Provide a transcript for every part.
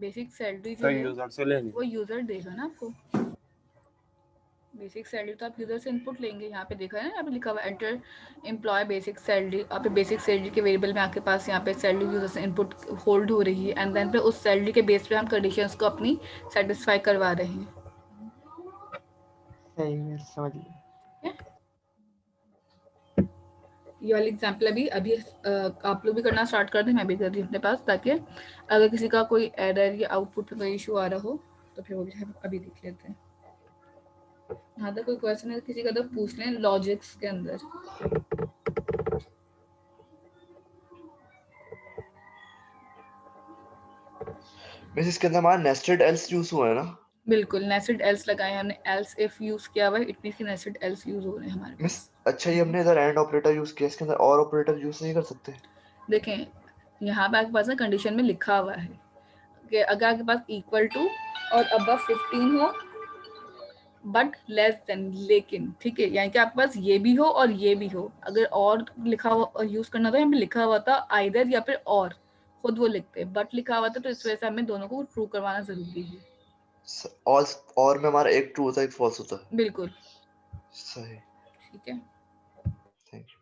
Basic salary जो तो है यूजर से लेनी वो यूजर देगा ना आपको। बेसिक सैलरी तो आप यूजर से इनपुट लेंगे। यहाँ पे देखा है ना, यहाँ पे लिखा हुआ एंटर एम्प्लॉय बेसिक सैलरी। आप बेसिक सैलरी के वेरिएबल में आपके पास यहाँ पे सैलरी यूजर से इनपुट होल्ड हो रही है, एंड देन पे उस सैलरी के बेस पे हम कंडीशंस को अपनी सेटिस्फाई करवा रहे हैं। सही है, समझ गया। ये वाली एग्जाम्पल अभी अभी आप लोग भी करना स्टार्ट कर दें, मैं भी कर रही हूँ अपने पास, ताकि अगर किसी का कोई एरर या आउटपुट पे कोई इशू आ रहा हो तो फिर वो भी हम अभी देख लेते हैं। हाँ, तो कोई क्वेश्चन है किसी का तो पूछ लें लॉजिक्स के अंदर। मिस इसके अंदर हमारा नेस्टेड एल्स यूज हुआ है ना? बिल्कुल, नेस्टेड एल्स लगाए हमने, एल्स इफ यूज किया हुआ है, इट मींस कि नेस्टेड एल्स यूज हो रहे हैं हमारे मिस पास। अच्छा, ये हमने इधर एंड ऑपरेटर यूज किया, इसके अंदर और ऑपरेटर यूज नहीं कर सकते? देखें, यहाँ पे आपके पास ना कंडीशन में लिखा हुआ है कि अगर आपके पास इक्वल टू और अबव 15 हो बट लेस देन, लेकिन ठीक है, यानी कि आपके पास ये भी हो और ये भी हो। अगर और लिखा हुआ यूज करना था, यहाँ पे लिखा हुआ था आइदर या फिर और, खुद वो लिखते, बट लिखा हुआ था तो इस वजह से हमें दोनों को ट्रू करवाना जरूरी है। ऑल और में हमारा एक ट्रू होता है, एक फॉल्स होता है। बिल्कुल सही, ठीक है। Thank you.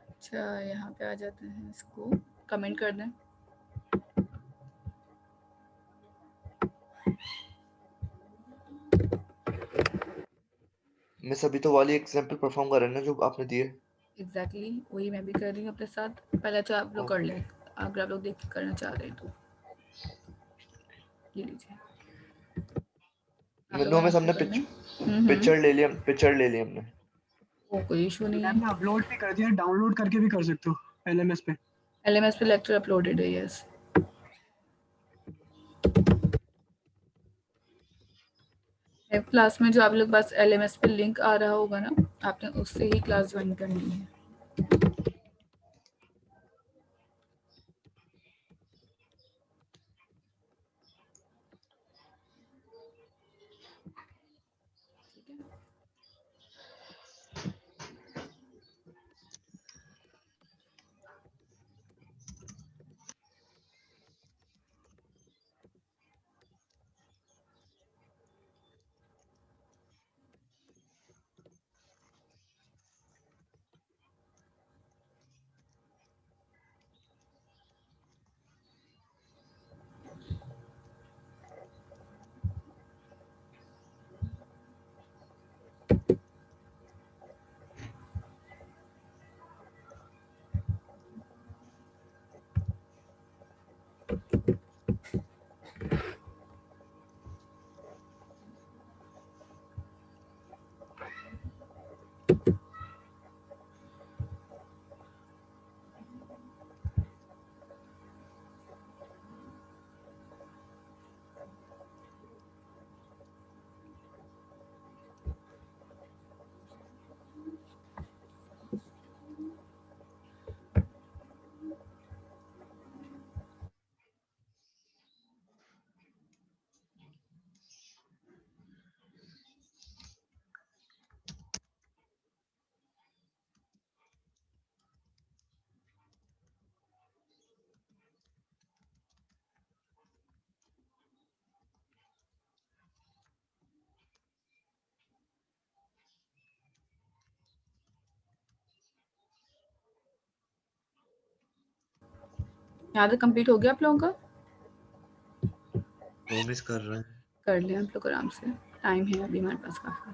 अच्छा, यहाँ पे आ जाते हैं, इसको कमेंट कर दें। मिस अभी तो वाली एग्जांपल परफॉर्म कर रहे हैं ना जो आपने दिए? एग्जैक्टली वही मैं भी कर रही हूँ अपने साथ। पहले तो आप लोग कर लें, अगर आप लोग देख के करना चाह रहे हैं तो ये लीजिए, आप लोग नो आराम मिस, से हमने कर लें। पिक्चर ले लिया, पिक्चर ले ली हमने। वो कोई इशू नहीं मैम है। ने अपलोड भी कर दिया, डाउनलोड करके भी कर सकते हो LMS पे। LMS पे लेक्चर अपलोडेड है, यस। क्लास में जो आप लोग पास LMS पे लिंक आ रहा होगा ना, आपने उससे ही क्लास ज्वाइन करनी है। ठीक है, यहाँ तक कंप्लीट हो गया आप लोगों का? नो मिस कर रहे हैं। कर लें आप लोग आराम से, टाइम है अभी हमारे पास काफी।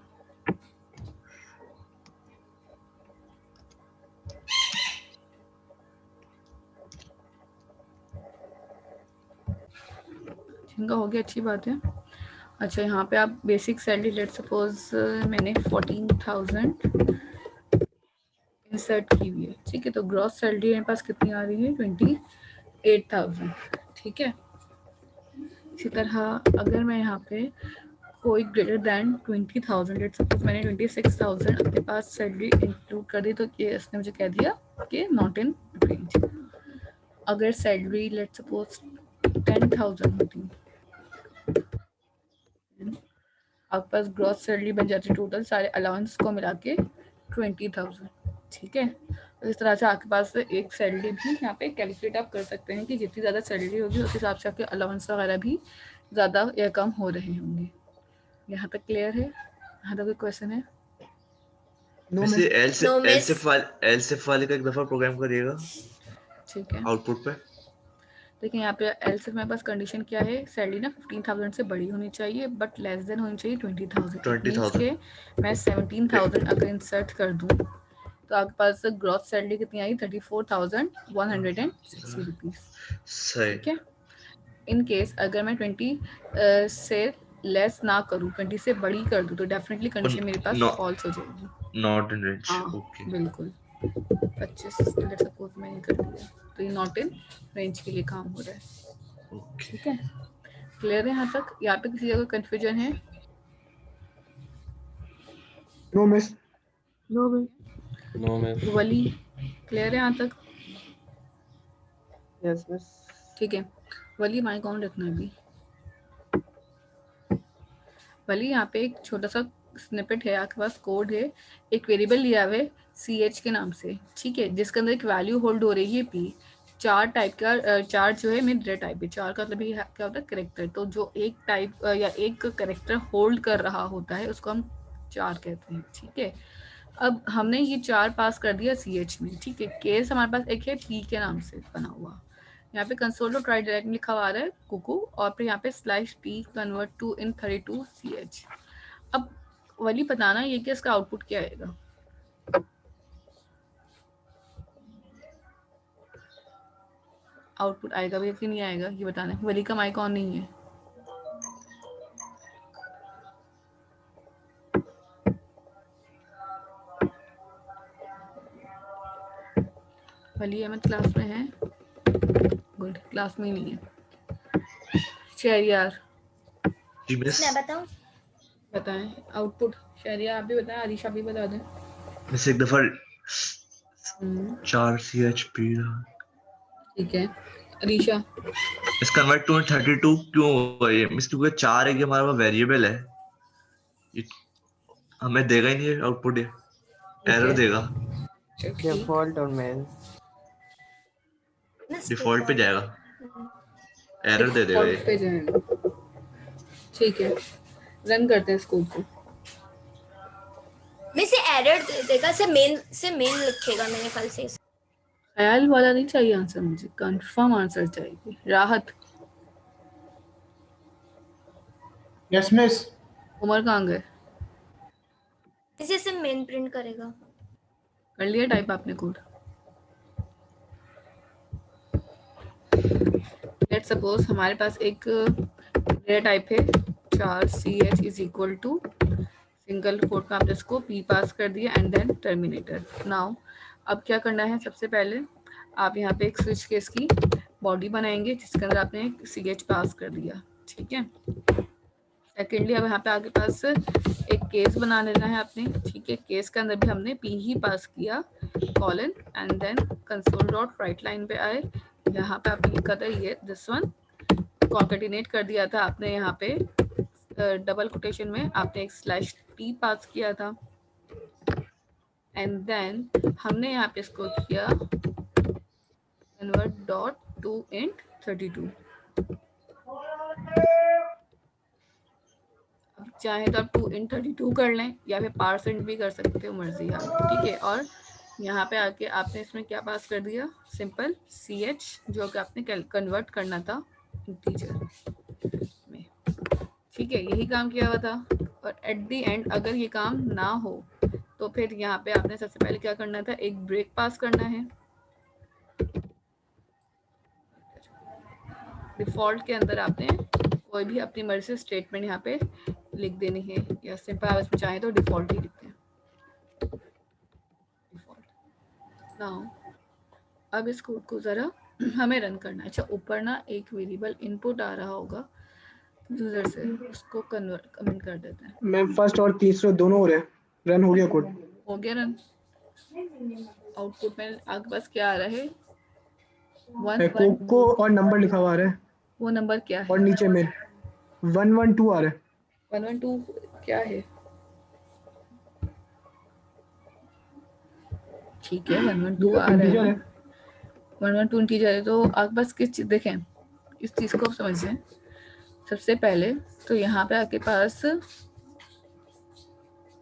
जिनका हो गया अच्छी बात है। अच्छा, यहाँ पे आप बेसिक सैलरी लेट सपोज मैंने 14,000 इंसर्ट की हुई है, ठीक है, तो ग्रॉस सैलरी मेरे पास कितनी आ रही है? 28,000, ठीक है। इसी तरह अगर मैं यहाँ पे कोई ग्रेटर दैन 20,000, लेट सपोज मैंने 26,000 अपने पास सैलरी इंक्लूड कर दी, तो ये इसने मुझे कह दिया कि नॉट इन रेंज। अगर सैलरी लेट सपोज 10,000 होती, आपके पास ग्रॉस सैलरी बन जाती है टोटल सारे अलाउंस को मिला के 20,000। ठीक है, तो इस तरह से आपके पास एक सैलरी भी यहाँ पे कैलकुलेट आप कर सकते हैं कि जितनी ज़्यादा सैलरी होगी उस हिसाब से आपके अलाउंस वगैरह भी ज़्यादा या कम हो रहे होंगे। यहाँ तक क्लियर है? यहाँ तक कोई क्वेश्चन है? नो वैसे मिस। एलसिफ वाले का एक दफा प्रोग्राम करिएगा ठीक है, आउटपुट पे। देखिए यहाँ पे एल से मेरे पास कंडीशन क्या है, सैलरी ना 15,000 से बड़ी होनी चाहिए बट लेस देन होनी चाहिए 20,000। 20,000 के मैं 17,000 अगर इंसर्ट कर दूँ तो आपके पास ग्रॉस सैलरी कितनी आई, 34,160 रुपीज़। सही। ठीक है, इन केस अगर मैं 20 से लेस ना करूँ, 20 से बड़ी कर दूँ तो डेफिनेटली कंडीशन मेरे पास फॉल्स हो जाएगी। Not in range. हाँ ओके बिल्कुल, 25 लेट्स सपोज मैंने कर दिया तो ये नॉट इन रेंज के लिए काम हो रहा है। ओके। ठीक है, क्लियर है यहाँ तक? यहाँ पे किसी जगह कंफ्यूजन है? No miss. No miss. वली क्लियर है यहाँ तक? Yes miss. ठीक है, वली माइक ऑन रखना अभी। वली यहाँ पे एक छोटा सा स्निपेट है, आपके पास कोड है, एक वेरिएबल लिया हुआ है CH के नाम से, ठीक है, जिसके अंदर एक वैल्यू होल्ड हो रही है P। चार टाइप का चार जो है मेन डेटा टाइप है। चार का मतलब ये क्या होता है, करेक्टर। तो जो एक टाइप या एक करेक्टर होल्ड कर रहा होता है उसको हम चार कहते हैं। ठीक है, अब हमने ये चार पास कर दिया CH में। ठीक है, केस हमारे पास एक है P के नाम से बना हुआ। यहाँ पे कंसोल डॉट राइट डायरेक्ट लिखा हुआ आ रहा है कुकू, और फिर यहाँ पे slash T convert to int 32 CH। अब वली बताना ये कि इसका आउटपुट क्या आएगा। आउटपुट आएगा भी कि नहीं आएगा ये बताना है। वली का माइक ऑन नहीं है। वली अहमद क्लास में है? गुड, क्लास में ही नहीं है। शहरियार जी मिस। मैं बताऊं? बताएं आउटपुट। शहरियार आप भी बताएं, आरिशा भी बता दें। मिस एक दफा 4 CHP ठीक है, अरीशा इस कन्वर्ट टू 32 क्यों हुआ ये मिस? क्योंकि 4 है कि हमारा वेरिएबल है, ये हमें देगा ही नहीं आउटपुट, ये एरर देगा। डिफॉल्ट और मेन डिफॉल्ट पे जाएगा, एरर दे देगा ये। पे जाएगा। ठीक है, रन करते हैं इस कोड को। मैं से एरर दे देगा, से मेन लिखेगा मेरे ख्याल से। ख्याल वाला नहीं चाहिए आंसर, मुझे कंफर्म आंसर चाहिए। राहत यस मिस। उमर कहाँ गए? इसे से मेन प्रिंट करेगा। कर लिया टाइप आपने कोड? लेट्स सपोज हमारे पास एक डेटा टाइप है 4 CH is equal to single code का, आपने इसको P पास कर दिया एंड देन टर्मिनेटर। नाउ अब क्या करना है, सबसे पहले आप यहाँ पे एक स्विच केस की बॉडी बनाएंगे जिसके अंदर आपने CH पास कर दिया। ठीक है, सेकेंडली अब यहाँ पे आपके पास एक केस बना लेना है आपने। ठीक है, केस के अंदर भी हमने P ही पास किया, colon and then console dot write line पे आए, यहाँ पे आपने लिखा था ये दिस वन, कॉन्केटिनेट कर दिया था आपने यहाँ पे डबल कोटेशन में आपने एक स्लैश T पास किया था एंड देन हमने यहाँ पे इसको किया कन्वर्ट डॉट टू इंट 32। अब चाहे तो आप 2 इन 32 कर लें या फिर % भी कर सकते हो, मर्जी आप। ठीक है, और यहाँ पे आके आपने इसमें क्या पास कर दिया, सिंपल CH जो कि आपने कन्वर्ट करना था इंटीजर में। ठीक है, यही काम किया हुआ था। और एट दी एंड अगर ये काम ना हो तो फिर यहाँ पे आपने सबसे पहले क्या करना था, एक ब्रेक पास करना है। डिफ़ॉल्ट के अंदर आपने कोई भी अपनी मर्जी से स्टेटमेंट यहाँ पे लिख देनी है, या सिंपल आप इसमें चाहें तो डिफ़ॉल्ट ही लिखते हैं, डिफ़ॉल्ट। नाउ अब इस कोड को ज़रा हमें रन करना है। अच्छा, ऊपर ना एक वेरिएबल इनपुट आ रहा होगा यूज़र से, उसको कमेंट कर देते हैं। मैं फर्स्ट और तीसरे दोनों हो रहे हैं। रन हो गया कोड? हो गया रन। आउटपुट में आपके पास क्या आ रहा है, 1 कोको और नंबर लिखा हुआ आ रहा है, वो नंबर क्या है? और नीचे में 112 आ रहा है। 112 क्या है? ठीक है 112 आ रहा है, 112 इंटीजर है। तो आपके पास किस चीज देखें, इस चीज को आप समझें। सबसे पहले तो यहाँ पे आपके पास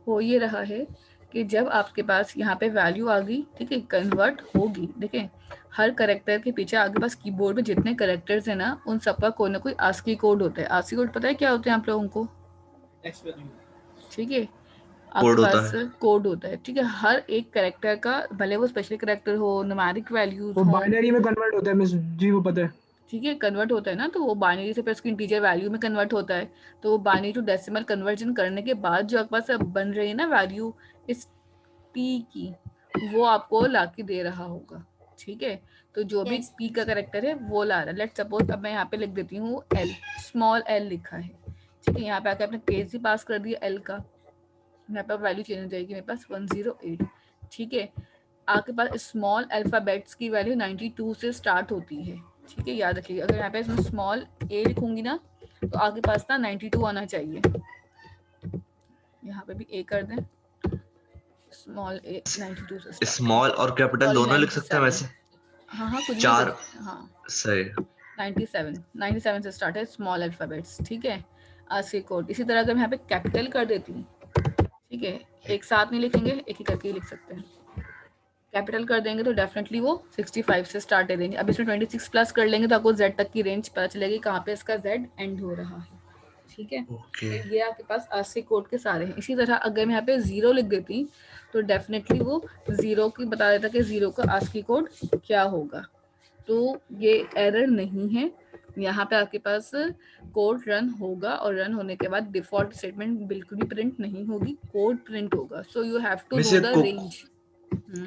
हो ये रहा है कि जब आपके पास यहाँ पे वैल्यू आ गई, ठीक है, कन्वर्ट होगी। देखें हर करेक्टर के पीछे आपके पास कीबोर्ड में जितने करेक्टर्स हैं ना, उन सबका कोई ना कोई आस्की कोड होता है। आस्की कोड पता है क्या होते हैं आप लोगों को? ठीक है, आपके पास कोड होता है। ठीक है, हर एक करेक्टर का, भले वो स्पेशल करेक्टर हो, न्यूमेरिक वैल्यूज वो हो, बाइनरी में कन्वर्ट होता है मिस जी, वो पता है। ठीक है, कन्वर्ट होता है ना, तो वो बाइनरी से फिर उसकी इंटीजर वैल्यू में कन्वर्ट होता है। तो वो बाइनरी टू डेसिमल कन्वर्जन करने के बाद जो आपके पास अब बन रही है ना वैल्यू इस पी की, वो आपको ला के दे रहा होगा। ठीक है, तो जो भी पी का करेक्टर है वो ला रहा है। लेट्स सपोज अब मैं यहाँ पे लिख देती हूँ एल, स्मॉल एल लिखा है। ठीक है, यहाँ पे आके आपने केस भी पास कर दिया एल का, यहाँ पे वैल्यू चेंज हो जाएगी मेरे पास 108। ठीक है, आपके पास स्मॉल अल्फाबेट्स की वैल्यू 92 से स्टार्ट होती है। ठीक है, याद रखिएगा, अगर यहाँ पे इसमें स्मॉल ए लिखूंगी ना तो आपके पास ना 92 आना चाहिए। यहाँ पे भी ए कर दें, स्मॉल ए 92 से स्टार्ट। स्मॉल और कैपिटल दोनों लिख सकते हैं वैसे? हाँ हाँ, कुछ चार, भी। हाँ सही। 97 से स्टार्ट है स्मॉल अल्फाबेट्स। ठीक है, आज के कोड। इसी तरह अगर मैं यहाँ पे कैपिटल कर देती हूँ, ठीक है, एक साथ नहीं लिखेंगे, एक ही करके ही लिख सकते हैं। कैपिटल कर देंगे तो डेफिनेटली वो 65 से स्टार्ट है रेंज। अब इसमें 26 प्लस कर लेंगे तो आपको Z तक की रेंज पता चलेगी कहाँ पे इसका Z एंड हो रहा है। ठीक है, ये आपके पास आस्की कोड के सारे हैं। इसी तरह अगर मैं यहाँ पे 0 लिख देती तो डेफिनेटली वो 0 की बता देता कि 0 का आस्की कोड क्या होगा। तो ये एरर नहीं है, यहाँ पे आपके पास कोड रन होगा और रन होने के बाद डिफॉल्ट स्टेटमेंट बिल्कुल भी प्रिंट नहीं होगी, कोड प्रिंट होगा। So you have to know the range.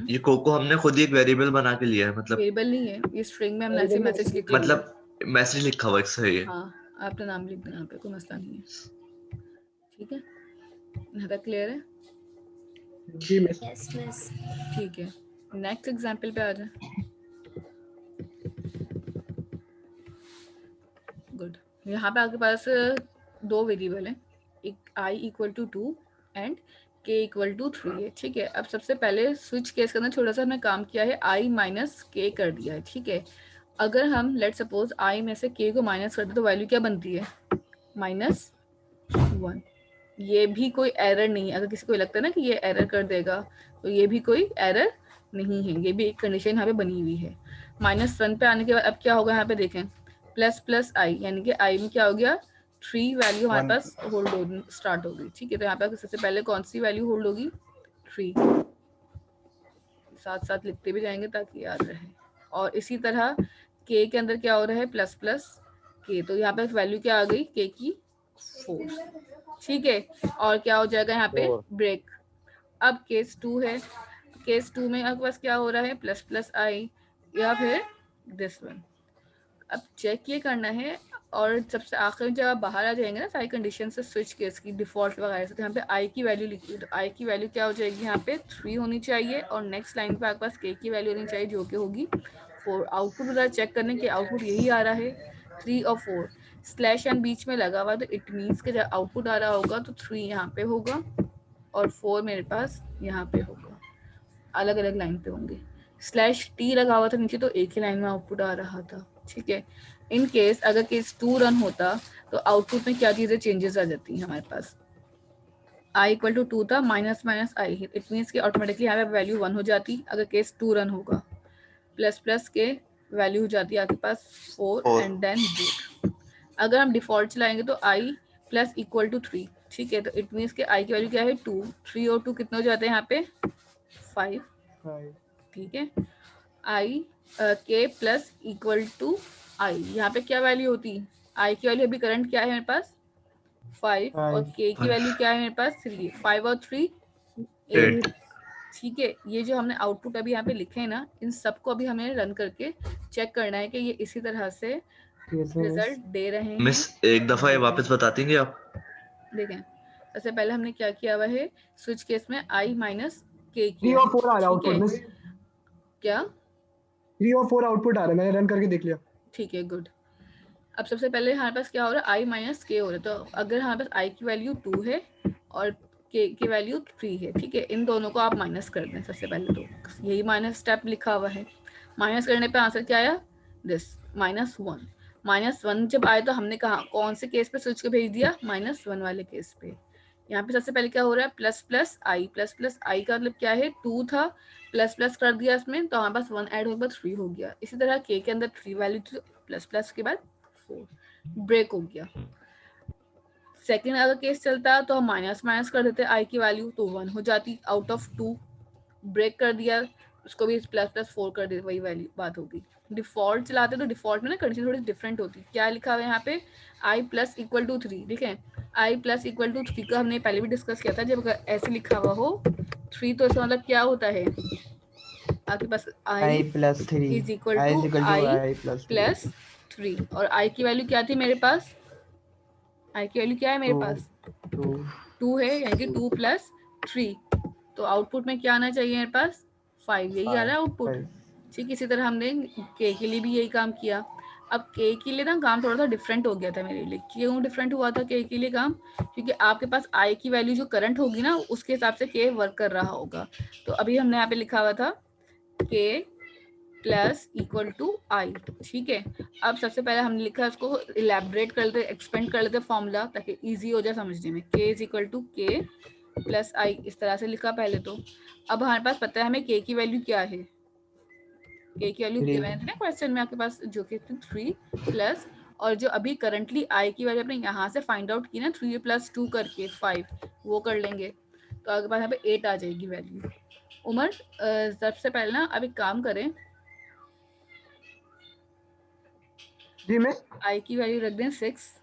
ये कोको हमने खुद ही एक वेरिएबल बना के लिया है, मतलब वेरिएबल नहीं है ये, स्ट्रिंग में हमने ऐसे मैसेज लिख लिया, मतलब मैसेज लिखा हुआ है, सही है। हाँ, आपका नाम लिख दें, यहाँ पे कोई मसला नहीं है। ठीक है, यहाँ तक क्लियर है? जी मिस। Yes miss. ठीक है, नेक्स्ट एग्जांपल पे आ जाए। गुड, यहाँ पे आपके पास दो वेरिएबल हैं, एक i equal to 2 and k equal to 3 है। ठीक है, अब सबसे पहले स्विच केस के अंदर छोटा सा हमने काम किया है, i माइनस k कर दिया है। ठीक है, अगर हम लेट सपोज i में से k को माइनस कर दे तो वैल्यू क्या बनती है? -1। ये भी कोई एरर नहीं है। अगर किसी को लगता है ना कि ये एरर कर देगा, तो ये भी कोई एरर नहीं है, ये भी एक कंडीशन यहाँ पे बनी हुई है। -1 पे आने के बाद अब क्या होगा, यहाँ पे देखें प्लस प्लस आई, यानी कि आई में क्या हो गया 3 वैल्यू हमारे पास होल्ड हो स्टार्ट होगी। ठीक है, तो यहाँ पे सबसे पहले कौन सी वैल्यू होल्ड होगी? 3। साथ साथ लिखते भी जाएंगे ताकि याद रहे। और इसी तरह के अंदर क्या हो रहा है? प्लस प्लस के, तो यहाँ पे वैल्यू क्या आ गई के की? 4। ठीक है, और क्या हो जाएगा यहाँ पे? ब्रेक। अब केस 2 है, केस 2 में आपके पास क्या हो रहा है? प्लस प्लस आई या फिर दिस वन। अब चेक ये करना है, और सबसे आखिर में जब आप बाहर आ जाएंगे ना सारी कंडीशन से स्विच केस की डिफॉल्ट वगैरह से, तो यहाँ पे आई की वैल्यू लिखी, तो आई की वैल्यू क्या हो जाएगी? यहाँ पे 3 होनी चाहिए, और नेक्स्ट लाइन पे आपके पास के की वैल्यू होनी चाहिए जो कि होगी 4। आउटपुट जरा चेक करने के आउटपुट यही आ रहा है 3 और 4, स्लैश एंड बीच में लगा हुआ, तो इट मीन्स कि जब आउटपुट आ रहा होगा तो 3 यहाँ पे होगा और 4 मेरे पास यहाँ पे होगा, अलग अलग लाइन पे होंगे। स्लैश टी लगा हुआ था नीचे, तो एक ही लाइन में आउटपुट आ रहा था। ठीक है, इन केस अगर केस 2 रन होता तो आउटपुट में क्या चीजें चेंजेस आ जाती हैं हमारे पास? i इक्वल टू 2 था, minus minus I, it means कि ऑटोमेटिकली यहाँ पे वैल्यू 1 हो जाती अगर केस 2 रन होगा। प्लस प्लस के वैल्यू हो जाती है आपके पास 4 एंड देन ब्रेक। अगर हम डिफॉल्ट चलाएंगे तो i प्लस इक्वल टू 3। ठीक है, तो इट मीन्स कि i की वैल्यू क्या है? 2। 3 और 2 कितने हो जाते हैं यहाँ पे? 5। ठीक है, i k plus equal to i, यहाँ पे क्या वैल्यू होती? i की वैल्यू अभी करंट क्या है मेरे पास? 5 और k की वैल्यू क्या है मेरे पास? 3। 5 और 3 8। ठीक है, ये जो हमने आउटपुट अभी यहाँ पे लिखे हैं ना, इन सबको अभी हमें रन करके चेक करना है कि ये इसी तरह से रिजल्ट दे रहे हैं। मिस एक दफा ये वापस बता देंगे आप? देखें, सबसे पहले हमने क्या किया हुआ है, स्विच केस में i माइनस k 3 और 4 आ रहा है आउटपुट मिस। क्या 3 और 4 आउटपुट आ रहा है, मैंने रन करके देख लिया। ठीक है, गुड। अब सबसे पहले हमारे पास क्या हो रहा है? i माइनस के हो रहा है, तो अगर हमारे पास i की वैल्यू 2 है और के की वैल्यू 3 है, ठीक है। इन दोनों को आप माइनस कर दें सबसे पहले, तो यही माइनस स्टेप लिखा हुआ है। माइनस करने पे आंसर क्या आया, दिस -1। -1 जब आए तो हमने कहा कौन से केस पे स्विच को भेज दिया, -1 वाले केस पे। यहाँ पे सबसे पहले क्या हो रहा है, प्लस प्लस आई का मतलब क्या है, 2 था, प्लस प्लस कर दिया इसमें, तो हमारे पास 1 ऐड होगा 3 हो गया। इसी तरह के अंदर 3 वैल्यू थी, प्लस प्लस के बाद 4 ब्रेक हो गया। सेकेंड अगर केस चलता तो हम माइनस माइनस कर देते आई की वैल्यू, तो 1 हो जाती आउट ऑफ 2, ब्रेक कर दिया उसको भी, प्लस प्लस 4 कर देते, वही वैल्यू बात होगी। डिफॉल्ट चलाते तो डिफॉल्ट में ना कंडीशन थोड़ी डिफरेंट होती। क्या लिखा हुआ है यहाँ पे, आई प्लस इक्वल टू 3, ठीक है। आई प्लस इक्वल टू 3 का हमने पहले भी डिस्कस किया था, जब ऐसे लिखा हुआ हो 3 तो इसका मतलब क्या होता है, आपके पास i plus 3 is equal to i plus 3, और आई की वैल्यू क्या थी मेरे पास, आई की वैल्यू क्या है मेरे पास, 2 है, यानी कि 2 प्लस 3, तो आउटपुट में क्या आना चाहिए मेरे पास, 5, यही आ रहा है आउटपुट, ठीक। इसी तरह हमने के के लिए भी यही काम किया। अब के के लिए ना काम थोड़ा सा डिफरेंट हो गया था मेरे लिए। क्यों डिफरेंट हुआ था के लिए काम, क्योंकि आपके पास आई की वैल्यू जो करंट होगी ना उसके हिसाब से के वर्क कर रहा होगा। तो अभी हमने यहाँ पे लिखा हुआ था के प्लस इक्वल टू आई, ठीक है। अब सबसे पहले हमने लिखा इसको इलेबरेट कर लेते, एक्सपेंड कर लेते फॉर्मूला, ताकि इजी हो जाए समझने में। के इज इक्वल टू के प्लस आई, इस तरह से लिखा पहले तो। अब हमारे पास पता है हमें के की वैल्यू क्या है, के की वैल्यू गिवन है ना क्वेश्चन में आपके पास, जो कि 3 प्लस, और जो अभी करंटली आई की वैल्यू अपने यहाँ से फाइंड आउट की ना 3 + 2 करके 5, वो कर लेंगे, तो आपके पास यहाँ पे 8 आ जाएगी वैल्यू। उमर सबसे पहले ना अब एक काम करें, जी मिस। आई की वैल्यू रख दें 6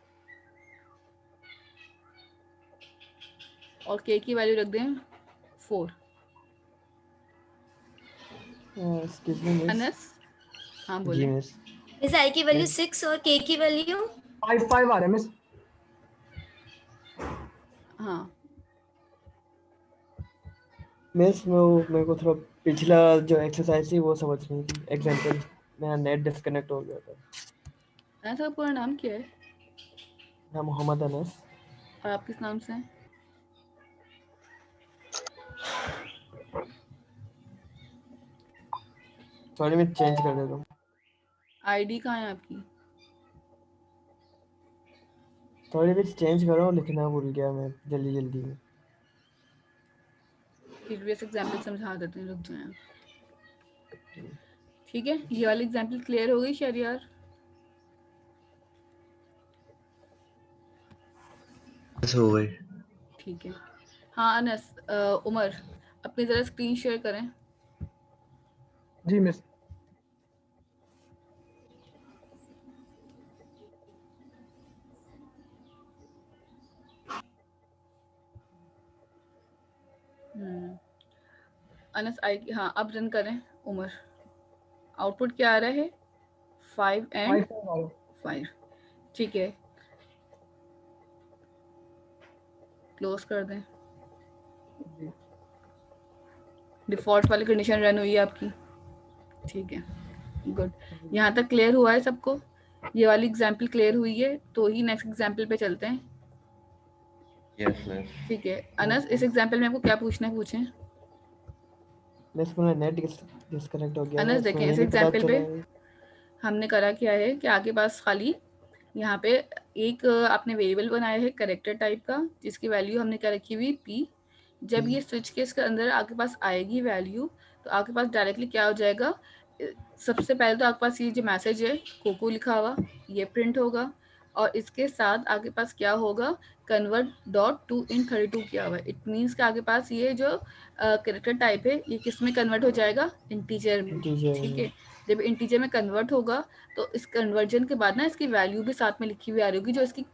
और के की वैल्यू रख दें 4। अनस, हाँ बोले। मिस आई की वैल्यू 6 और के की वैल्यू 5 आ रहा है मिस। हाँ मिस मेरे को थोड़ा पिछला जो एक्सरसाइज थी वो समझ नहीं थी, एग्जांपल मेरा नेट डिस्कनेक्ट हो गया था। अनस का पूरा नाम क्या है, मैं मोहम्मद अनस। और आप किस नाम से हैं? सॉरी मैं चेंज कर देता हूँ। आईडी कहाँ है आपकी? सॉरी मैं चेंज कर रहा हूँ, लिखना भूल गया मैं जल्दी में। प्रीवियस एग्जांपल समझा देते हैं, रुक जाएं। ठीक है, ये वाली एग्जांपल क्लियर हो गई शहरियार? हो गई। ठीक है। हाँ अनस, उमर अपनी जरा स्क्रीन शेयर करें। जी मिस। अनस आई, हाँ अब रन करें उमर। आउटपुट क्या आ रहा है, 5 एंड 5, ठीक है। क्लोज कर दें। डिफॉल्ट वाली कंडीशन रन हुई है आपकी, ठीक है, गुड। यहाँ तक क्लियर हुआ है सबको? ये वाली एग्जांपल क्लियर हुई है तो ही नेक्स्ट एग्जांपल पे चलते हैं। Yes miss. ठीक है अनस, इस एग्जांपल में आपको क्या पूछना है पूछें। मिस मेरा नेट डिस्कनेक्ट हो गया। अनस देखें, इस एग्जांपल पे हमने करा क्या है कि आपके पास खाली यहाँ पे एक आपने वेरिएबल बनाया है कैरेक्टर टाइप का, जिसकी वैल्यू हमने क्या रखी हुई पी। जब ये स्विच केस के अंदर आपके पास आएगी वैल्यू, तो आपके पास डायरेक्टली क्या हो जाएगा, सबसे पहले तो आपके पास ये जो मैसेज है कोको लिखा हुआ ये प्रिंट होगा, और इसके साथ आपके पास क्या होगा, कन्वर्ट डॉट टू इन 32 किया हुआ है। इट मीन्स कि आपके पास ये जो कैरेक्टर टाइप है ये किस में कन्वर्ट हो जाएगा, इंटीजर में, ठीक है। जब इंटीजर में कन्वर्ट होगा तो इस कन्वर्जन के बाद ना इसकी वैल्यू भी साथ में लिखी हुई आ रही होगी, जो इसकी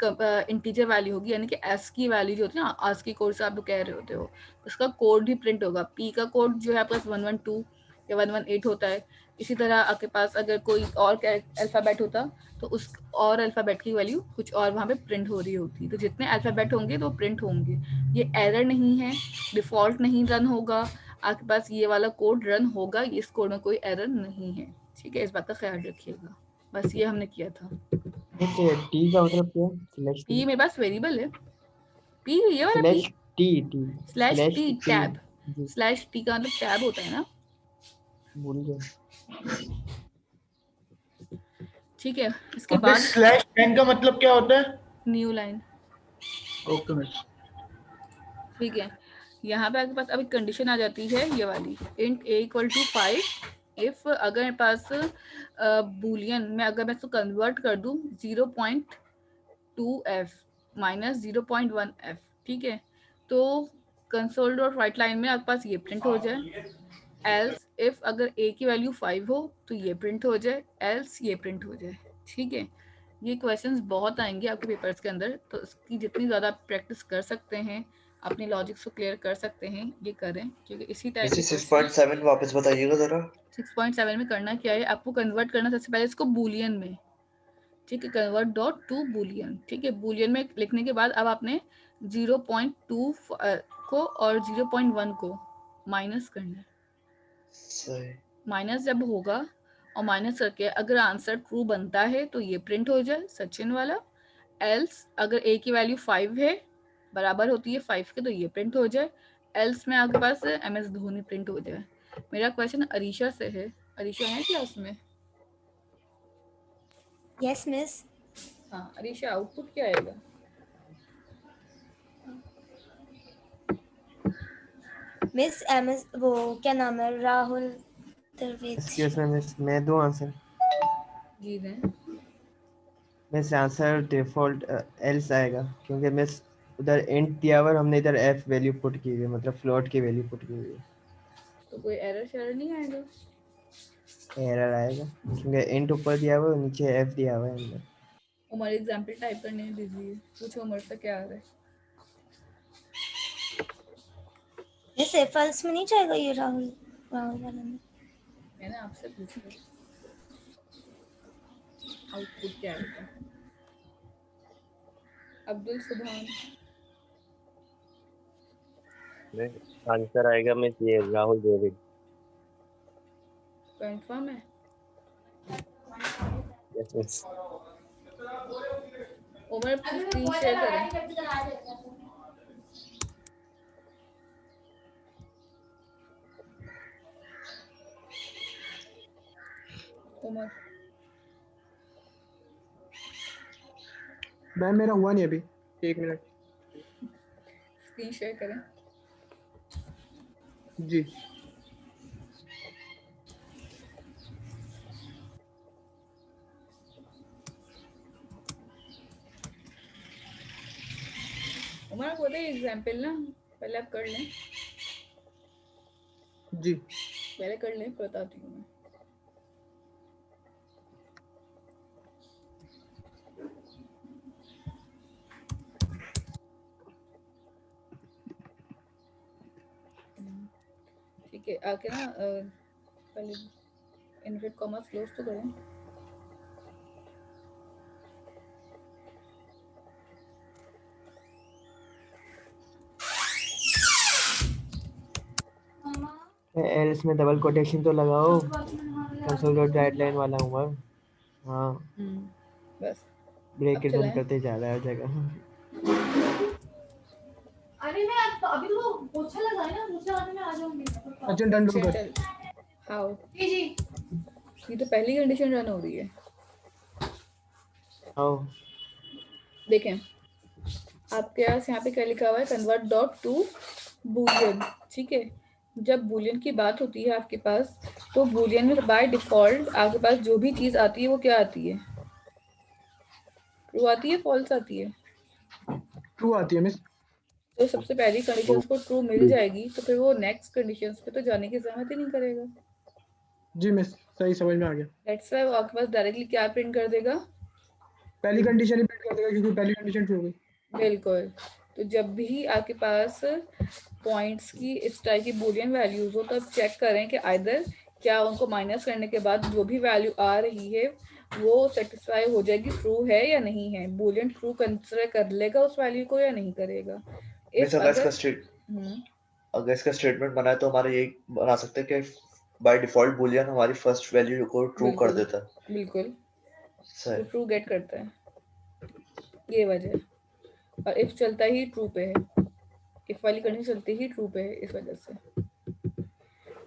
इंटीजर वैल्यू होगी, यानी कि एस की वैल्यू जो होती है ना, आज की कोड से आप लोग कह रहे होते हो, उसका कोड भी प्रिंट होगा। पी का कोड जो है आपके पास 112 या 118 होता है। इसी तरह आपके पास अगर कोई और अल्फ़ाबेट होता तो उस और अल्फ़ाबेट की वैल्यू कुछ और वहाँ पे प्रिंट हो रही होती। तो जितने अल्फ़ाबेट होंगे तो प्रिंट होंगे। ये एरर नहीं है, डिफ़ॉल्ट नहीं रन होगा, आपके पास ये वाला कोड रन होगा, इस कोड में कोई एरर नहीं है, ठीक है। इस बात का ख्याल रखिएगा। बस ये हमने किया था। टी का मतलब क्या है? पी मेरे पास वेरिएबल है, पी ये वाला P, T slash T tab, G slash T का मतलब टैब होता है ना, भूल गया। ठीक है। इसके अबे बाद स्लैश n का मतलब क्या होता है? New line, okay miss. ठीक है। यहाँ पे आपके पास अब एक कंडीशन आ जाती है ये वाली, int a equal to 5 if अगर मेरे पास बूलियन में अगर मैं इसको कन्वर्ट कर दूं 0.2f माइनस 0.1f, ठीक है, तो कंसोल डॉट राइट लाइन में आपके पास ये प्रिंट हो जाए। एल्स इफ अगर a की वैल्यू 5 हो तो ये प्रिंट हो जाए, एल्स ये प्रिंट हो जाए, ठीक है। ये क्वेश्चंस बहुत आएंगे आपके पेपर्स के अंदर, तो इसकी जितनी ज़्यादा प्रैक्टिस कर सकते हैं, अपने लॉजिक्स को क्लियर कर सकते हैं, ये करें, क्योंकि इसी टाइप मिस के 6.7 वापस बताइएगा जरा। 6.7 में करना क्या है, आपको कन्वर्ट करना सबसे पहले इसको बूलियन में, ठीक है, कन्वर्ट डॉट टू बूलियन, ठीक है। बूलियन में लिखने के बाद अब आपने 0.2 को और 0.1 को माइनस करना है। सही। माइनस जब होगा और माइनस करके अगर आंसर ट्रू बनता है तो ये प्रिंट हो जाए सचिन वाला, एल्स अगर a की वैल्यू 5 है, बराबर होती है 5 के, तो ये प्रिंट हो जाए, एल्स में आपके पास MS धोनी प्रिंट हो जाए। मेरा क्वेश्चन अरीशा से है, अरीशा है क्लास में? Yes miss. हाँ अरीशा, आउटपुट क्या आएगा? मिस MS वो क्या नाम है, Rahul Dravid. Excuse me miss, मैं दूं आंसर? जी दें। मिस आंसर डिफॉल्ट एल्स आएगा, क्योंकि मिस उधर इंट दिया हुआ और हमने इधर एफ वैल्यू पुट की हुई है, मतलब फ्लोट की वैल्यू पुट की हुई है। तो कोई एरर शेरर नहीं आएगा? एरर आएगा क्योंकि इंट ऊपर दिया हुआ है, नीचे एफ दिया हुआ है हमने। उमर एग्जाम्पल टाइप करने दीजिए, पूछो उमर से क्या आ रहा है। मिस एफल्स में नहीं जाएगा ये राहुल वाला में? मैंने आपसे पूछा आउटपुट क्या आएगा। अब्दुल सुभान, आंसर आएगा मिस ये राहुल द्रविड़। कंफर्म है? Yes miss. Umar screen share करें। उमर मैम मेरा हुआ नहीं अभी, 1 मिनट। स्क्रीन शेयर करें। जी उमर आप बताइए एग्जाम्पल ना, पहले आप कर लें, जी पहले कर लें, बताती हूँ मैं। ठीक है, आके ना पहले इन्वर्टेड कॉमास क्लोज तो करें। एल्स में डबल कोटेशन तो लगाओ, कंसोल डॉट गाइडलाइन वाला उमर। हाँ बस ब्रेक अब इट बंद चलाएं। करते जा रहा है हर जगह। अरे मैं अभी तो पोछा लगाए ना, पोछा लगाने में आ जाऊंगी। अच्छा डन कर। चल हाउ जी जी ये तो पहली कंडीशन रन हो रही है। आओ देखें आपके पास यहाँ पे क्या लिखा हुआ है, कन्वर्ट डॉट टू बूलियन, ठीक है। जब बूलियन की बात होती है आपके पास, तो बूलियन में बाय डिफॉल्ट आपके पास जो भी चीज आती है वो क्या आती है, ट्रू आती है, फॉल्स आती है। ट्रू आती है मिस। तो सबसे पहली कंडीशन को ट्रू मिल जाएगी तो फिर वो नेक्स्ट कंडीशन पे तो जाने की जरूरत ही नहीं करेगा। जी मिस सही समझ में आ गया। दैट्स व्हाई वो आपके पास डायरेक्टली क्या प्रिंट कर देगा, पहली कंडीशन ही प्रिंट कर देगा क्योंकि पहली कंडीशन ट्रू हो गई। बिल्कुल। तो जब भी आपके पास पॉइंट्स की इस टाइप की बूलियन वैल्यूज हो, तब चेक करें कि आइदर क्या उनको माइनस करने के बाद जो भी वैल्यू आ रही है वो सेटिस्फाई हो जाएगी, ट्रू है या नहीं है, बूलियन ट्रू कंसीडर कर लेगा उस वैल्यू को या नहीं करेगा। मिस अगर इसका स्टेटमेंट बनाए तो हमारा यही बना सकते हैं कि बाय डिफॉल्ट बूलियन हमारी फर्स्ट वैल्यू को ट्रू कर देता है। बिल्कुल सही। ट्रू गेट करता है, ये वजह। और इफ चलता ही ट्रू पे है, इफ इफ वाली कंडीशन चलती ही ट्रू पे है इस वजह से।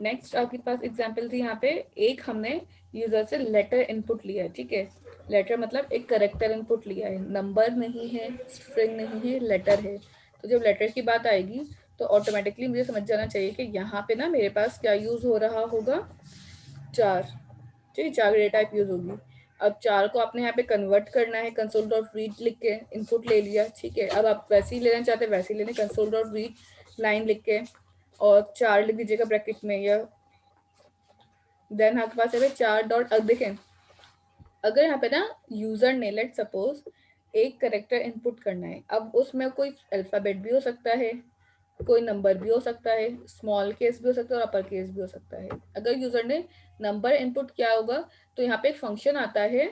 नेक्स्ट आपके पास एग्जांपल थी यहाँ पे, एक हमने यूजर से लेटर इनपुट लिया है, ठीक है। लेटर मतलब एक करेक्टर इनपुट लिया है, नंबर नहीं है, स्ट्रिंग नहीं है, लेटर है। तो जब लेटर की बात आएगी तो ऑटोमेटिकली मुझे समझ जाना चाहिए कि यहाँ पे ना मेरे पास क्या यूज हो रहा होगा, 4, ठीक है, 4 डेटा टाइप यूज होगी। अब 4 को आपने यहाँ पे कन्वर्ट करना है, कंसोल डॉट रीड लिख के इनपुट ले लिया, ठीक है। अब आप वैसे ही लेना चाहते हैं वैसे ही लेने, कंसोल डॉट रीड लाइन लिख के और 4 लिख दीजिएगा ब्रैकेट में, या देन आपके पास है 4 डॉट। अब देखें अगर यहाँ पे ना यूजर ने लेट सपोज एक करेक्टर इनपुट करना है, अब उसमें कोई अल्फाबेट भी हो सकता है, कोई नंबर भी हो सकता है, स्मॉल केस भी हो सकता है और अपर केस भी हो सकता है। अगर यूजर ने नंबर इनपुट किया होगा तो यहाँ पे एक फंक्शन आता है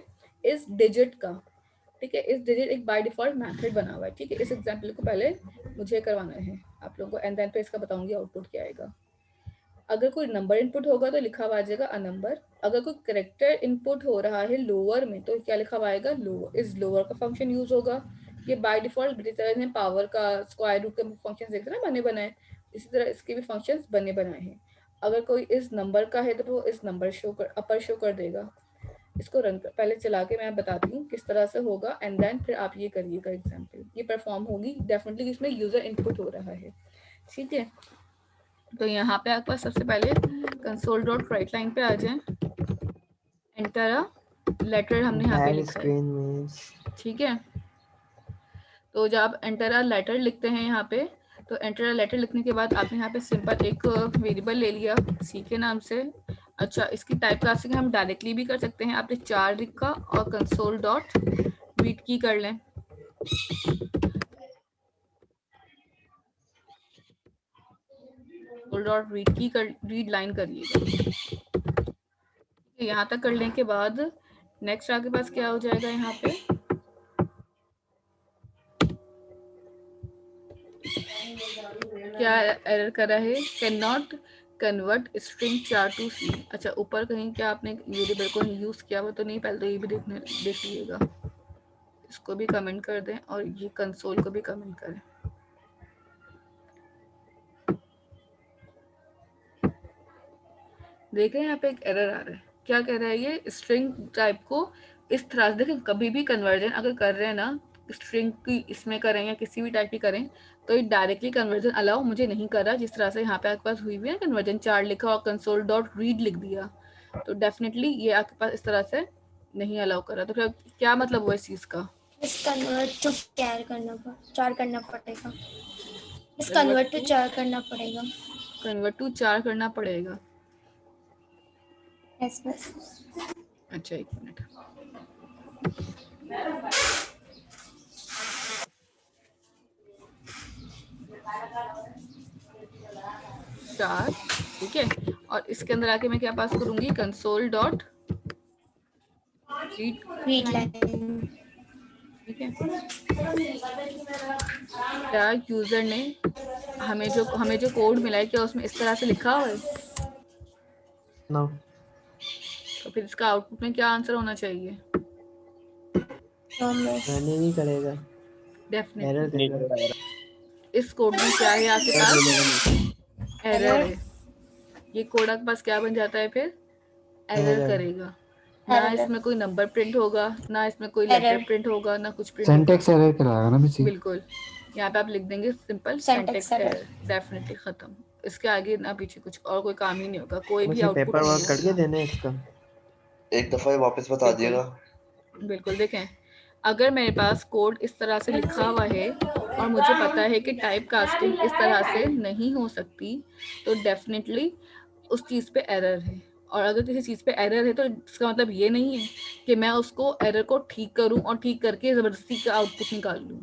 इस डिजिट का, ठीक है। इस डिजिट एक बाय डिफॉल्ट मेथड बना हुआ है, ठीक है। इस एग्जांपल को पहले मुझे करवाना है आप लोगों को, एंड देन पे इसका बताऊंगी आउटपुट क्या आएगा। अगर कोई नंबर इनपुट होगा तो लिखा हुआ आ जाएगा अ नंबर। अगर कोई करेक्टर इनपुट हो रहा है लोअर में तो क्या लिखा हुआ आएगा, लोअर। इस लोअर का फंक्शन यूज होगा, ये बाय डिफॉल्ट जिस तरह से पावर का स्क्वायर रूट के फंक्शन देखते हैं ना बने बनाए, इसी तरह इसके भी फंक्शंस बने बनाए हैं। अगर कोई इस नंबर का है तो वो इस नंबर शो कर अपर शो कर देगा। इसको रन कर पहले चला के मैं बताती हूँ किस तरह से होगा, एंड देन फिर आप ये करिएगा एग्जाम्पल, ये परफॉर्म होगी डेफिनेटली, इसमें यूजर इनपुट हो रहा है, ठीक है। तो यहाँ पे आपके पास सबसे पहले कंसोल डॉट राइट लाइन पे आ जाए, एंटर अ लेटर हमने यहाँ पे लिखा है, ठीक है। तो जब आप एंटर अ लेटर लिखते हैं यहाँ पे, तो एंटर अ लेटर लिखने के बाद आपने यहाँ पे सिंपल एक वेरिएबल ले लिया सी के नाम से। अच्छा, इसकी टाइप कास्टिंग हम डायरेक्टली भी कर सकते हैं, आपने 4 लिखा और कंसोल डॉट रीड की कर लें, डॉट रीड की कर रीड लाइन करिएगा, यहाँ तक करने के बाद नेक्स्ट आपके पास क्या हो जाएगा, यहाँ पे क्या एरर कर रहा है, can not convert string 4 to C. अच्छा, ऊपर कहीं क्या आपने वेरिएबल को यूज किया हुआ तो नहीं, पहले तो ये भी देख लीजिएगा, इसको भी कमेंट कर दें और ये कंसोल को भी कमेंट करें। देखें यहाँ पे एक एरर आ रहा है, क्या कह रहा है ये, स्ट्रिंग टाइप को इस तरह से देखें, कभी भी कन्वर्जन अगर कर रहे हैं ना स्ट्रिंग की इसमें करें या किसी भी टाइप की करें तो ये डायरेक्टली कन्वर्जन अलाउ मुझे नहीं कर रहा, जिस तरह से यहाँ पे आपके पास हुई हुई है कन्वर्जन, 4 लिखा और कंसोल डॉट रीड लिख दिया, तो डेफिनेटली ये आपके पास इस तरह से नहीं अलाउ कर रहा। तो फिर क्या मतलब हुआ इस चीज का, कन्वर्ट टू 4 करना पड़ेगा, इस कन्वर्ट टू 4 करना पड़ेगा, कन्वर्ट टू 4 करना पड़ेगा। यस बस। अच्छा, एक मिनट, चार, ठीक है। और इसके अंदर आके मैं क्या पास करूंगी, कंसोल डॉट रीड लाइन, ठीक है। क्या यूजर ने हमें जो कोड मिला है क्या उसमें इस तरह से लिखा हुआ है, नो। तो फिर इसका आउटपुट में क्या आंसर होना चाहिए, नहीं करेगा, डेफिनेटली इस कोड में क्या है आपके पास, एरर है। ये कोड आपके पास क्या बन जाता है, फिर एरर करेगा, ना इसमें कोई नंबर प्रिंट होगा, ना इसमें कोई लेटर प्रिंट होगा, ना कुछ प्रिंट होगा, सिंटैक्स एरर कराएगा ना बेसिक। बिल्कुल, यहाँ पे आप लिख देंगे सिंपल सिंटैक्स एरर, डेफिनेटली खत्म, इसके आगे ना पीछे कुछ और कोई काम ही नहीं होगा, कोई भी आउटपुट पेपर वर्क करके देना इसका, एक दफा वापस बता दिएगा। बिल्कुल, देखें अगर मेरे पास कोड इस तरह से लिखा हुआ है और मुझे पता है कि टाइप कास्टिंग इस तरह से नहीं हो सकती, तो डेफिनेटली उस चीज़ पे एरर है। और अगर किसी चीज़ पे एरर है तो इसका मतलब ये नहीं है कि मैं उसको एरर को ठीक करूं और ठीक करके ज़बरदस्ती का आउटपुट निकाल लूं।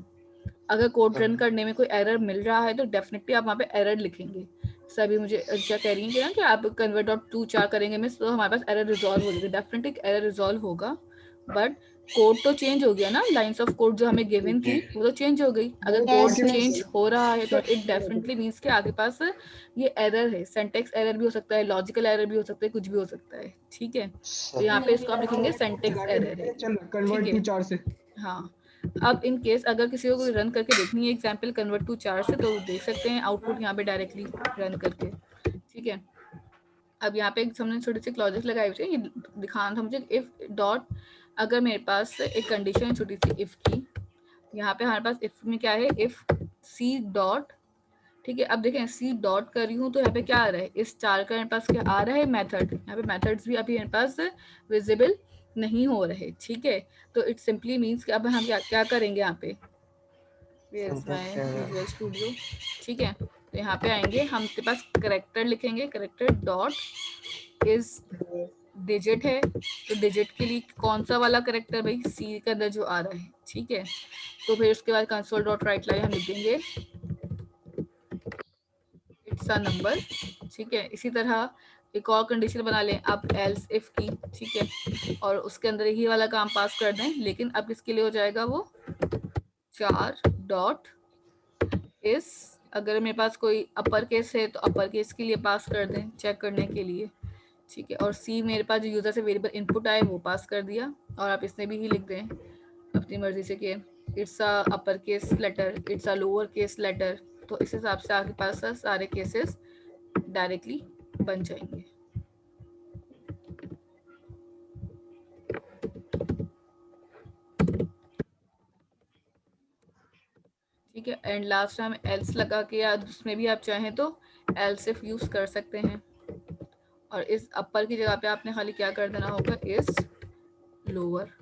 अगर कोड रन करने में कोई एरर मिल रहा है तो डेफिनेटली आप वहाँ पे एरर लिखेंगे। सभी मुझे क्या कह रही हैं कि ना कि आप कन्वर्ट डॉट टू 4 करेंगे मिस, तो हमारे पास एरर रिजॉल्व हो जाएगा, डेफिनेटली एरर रिजॉल्व होगा, बट कोड तो चेंज हो गया ना, लाइंस ऑफ कोड जो हमें गिवन थी वो तो चेंज हो गई। अगर कोड चेंज हो रहा है तो इट डेफिनेटली मीन्स कि आपके पास ये एरर है, सिंटैक्स एरर भी हो सकता है, लॉजिकल एरर भी हो सकता है, कुछ भी हो सकता है, ठीक है। तो यहाँ पे इसको आप लिखेंगे सिंटैक्स एरर है, चल कन्वर्ट टू 4 से। हाँ, अब इन केस अगर किसी को कोई रन करके देखनी है एग्जाम्पल कन्वर्ट टू चार से, तो देख सकते हैं आउटपुट यहाँ पे डायरेक्टली रन करके, ठीक है। अब यहाँ पे हमने छोटी सी क्लॉजेस लगाई हुई है, ये दिखाना था मुझे। इफ डॉट, अगर मेरे पास एक कंडीशन है छोटी सी इफ की, यहाँ पे हमारे पास इफ में क्या है, इफ सी डॉट, ठीक है। अब देखें सी डॉट कर रही हूँ तो यहाँ पे क्या आ रहा है, इस चार का मेरे पास क्या आ रहा है, मेथड। यहाँ पे मेथड्स भी अभी मेरे पास विजिबल नहीं हो रहे, ठीक है। तो इट सिंपली मीन्स कि अब हम क्या करेंगे यहाँ पे, विजुअल स्टूडियो, ठीक है। तो यहाँ पे आएंगे, हम के पास करेक्टर लिखेंगे, करेक्टर डॉट इज डिजिट है, तो डिजिट के लिए कौन सा वाला करेक्टर भाई, सी के अंदर जो आ रहा है, ठीक है। तो फिर उसके बाद कंसोल डॉट राइट लाइन हम लिख देंगे इट्स अ नंबर, ठीक है। इसी तरह एक और कंडीशन बना लें आप एल्स इफ की, ठीक है, और उसके अंदर यही वाला काम पास कर दें, लेकिन अब किसके लिए हो जाएगा वो, चार डॉट इस, अगर मेरे पास कोई अपर केस है तो अपर केस के लिए पास कर दें चेक करने के लिए, ठीक है। और सी मेरे पास जो यूजर से वेरिएबल इनपुट आए वो पास कर दिया, और आप इसमें भी ही लिख दें अपनी मर्जी से कि it's a upper case letter, it's a lower case letter, तो इस हिसाब से आपके पास सारे केसेस डायरेक्टली बन जाएंगे। ठीक है, एंड लास्ट हम एल्स लगा के, या उसमें भी आप चाहें तो एल्स इफ यूज कर सकते हैं, और इस अपर की जगह पे आपने खाली क्या कर देना होगा, इस लोअर,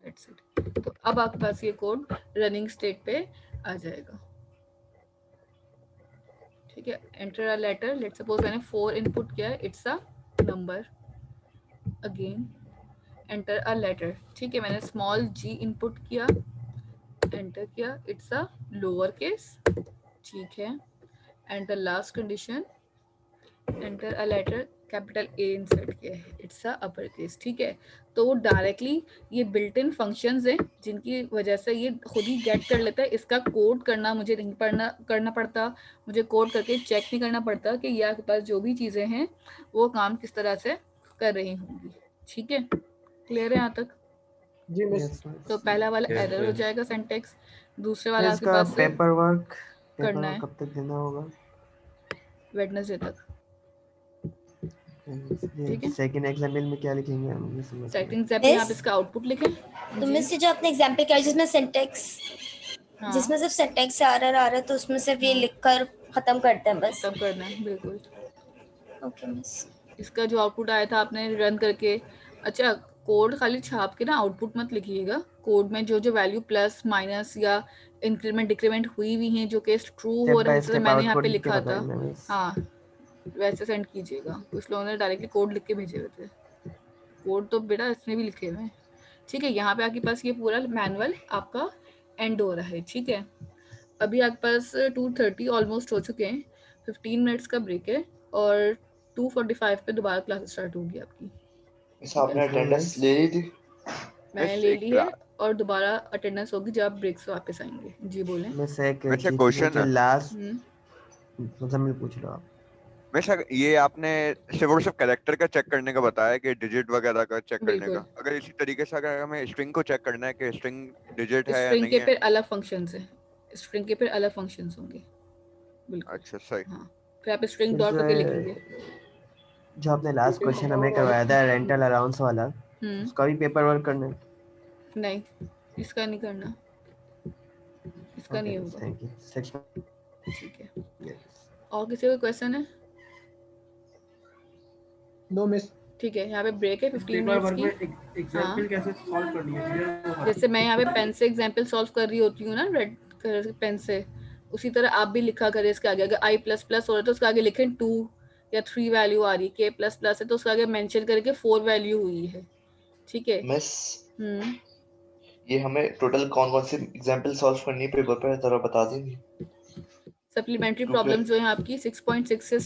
दैट्स इट। तो अब आपके पास ये कोड रनिंग स्टेट पे आ जाएगा, ठीक है। Enter a letter, let's suppose मैंने 4 इनपुट किया है, it's a number, again enter a letter, ठीक है। मैंने स्मॉल जी इनपुट किया, एंटर किया, इट्स अ लोअर केस, ठीक है। And the last condition, enter a letter, capital A insert किया है, इट्स अ अपर केस, ठीक है। तो वो डायरेक्टली ये बिल्ट इन फंक्शंस हैं जिनकी वजह से ये खुद ही गेट कर लेता है, इसका कोड करना मुझे नहीं करना पड़ता, मुझे कोड करके चेक नहीं करना पड़ता कि ये आपके पास जो भी चीज़ें हैं वो काम किस तरह से कर रही होंगी, ठीक है। क्लियर है यहाँ तक? जी मिस। तो पहला वाला एरर हो जाएगा सिंटैक्स, दूसरे वाला आपके इसका पास पेपर वर्क करना है कब तक देना होगा? वेडनेसडे तक, ठीक है। सेकंड एग्जाम्पल में क्या लिखेंगे हम, ये समझ सेकंड गए। एग्जांपल में आप इसका आउटपुट लिखें। तो मिस ये जो आपने एग्जांपल किया जिसमें सिंटैक्स, हाँ, जिसमें सिर्फ सिंटैक्स एरर आ रहा है, तो उसमें सिर्फ ये लिखकर खत्म करते हैं बस। तब करना है बिल्कुल। Okay miss. इसका जो आउटपुट आया था आपने रन करके, अच्छा कोड खाली छाप के ना आउटपुट मत लिखिएगा, कोड में जो जो वैल्यू प्लस माइनस या इंक्रीमेंट डिक्रीमेंट हुई हुई हैं, जो केस ट्रू हो रहा है, जैसे मैंने यहाँ पे लिखा था, हाँ वैसे सेंड कीजिएगा। कुछ लोगों ने डायरेक्टली कोड लिख के भेजे हुए थे, कोड तो बेटा इसमें भी लिखे हुए हैं, ठीक है। यहाँ पे आपके पास ये पूरा मैनुअल आपका एंड हो रहा है, ठीक है। अभी आपके पास 2:30 ऑलमोस्ट हो चुके हैं, 15 मिनट्स का ब्रेक है, और 2:45 पे दोबारा क्लास स्टार्ट होगी आपकी। मिस आपने अटेंडेंस ले ली थी? मैंने ले ली है, और दोबारा अटेंडेंस होगी जब आप ब्रेक से वापस आएंगे। जी बोलें। मिस एक अच्छा चीज क्वेश्चन जो लास्ट हम्म, मुझे पूछ लो आप। मिस ये आपने सिर्फ और सिर्फ कैरेक्टर का चेक करने का बताया कि डिजिट वगैरह का चेक करने बिल्कुल। का, अगर इसी तरीके से अगर हमें स्ट्रिंग को चेक करना है कि स्ट्रिंग डिजिट है या स्ट्रिंग नहीं के है। फिर अलग फंक्शंस हैं, स्ट्रिंग के फिर अलग फंक्शंस होंगे, बिल्कुल। अच्छा सही। हाँ, फिर आप स्ट्रिंग फिर डॉट जो करके है, लिखेंगे। जो आपने लास्ट क्वेश्चन हमें करवाया था रेंटल अलाउंस वाला, उसका भी पेपर वर्क करना है? नहीं, इसका नहीं करना, इसका नहीं होगा, थैंक यू। ठीक है। और किसी को क्वेश्चन है? No miss. ठीक है, यहाँ पे ब्रेक है 15 पेपर मिनट्स वर्क की। में एग्जाम्पल कैसे सॉल्व करनी है? जैसे मैं यहाँ पे पेन से एग्जाम्पल सॉल्व कर रही होती हूँ ना, रेड कलर पेन से, उसी तरह आप भी लिखा करें इसके आगे। अगर i++ हो रहा है तो उसके आगे लिखें 2 या 3 वैल्यू आ रही है, k++ है तो उसके आगे मेंशन करके 4 वैल्यू हुई है, ठीक है। मिस ये हमें टोटल कौन कौन सी एग्जांपल सॉल्व करनी है पेपर पर, जरा बता देंगे? सप्लीमेंट्री प्रॉब्लम जो है आपकी 6.6 से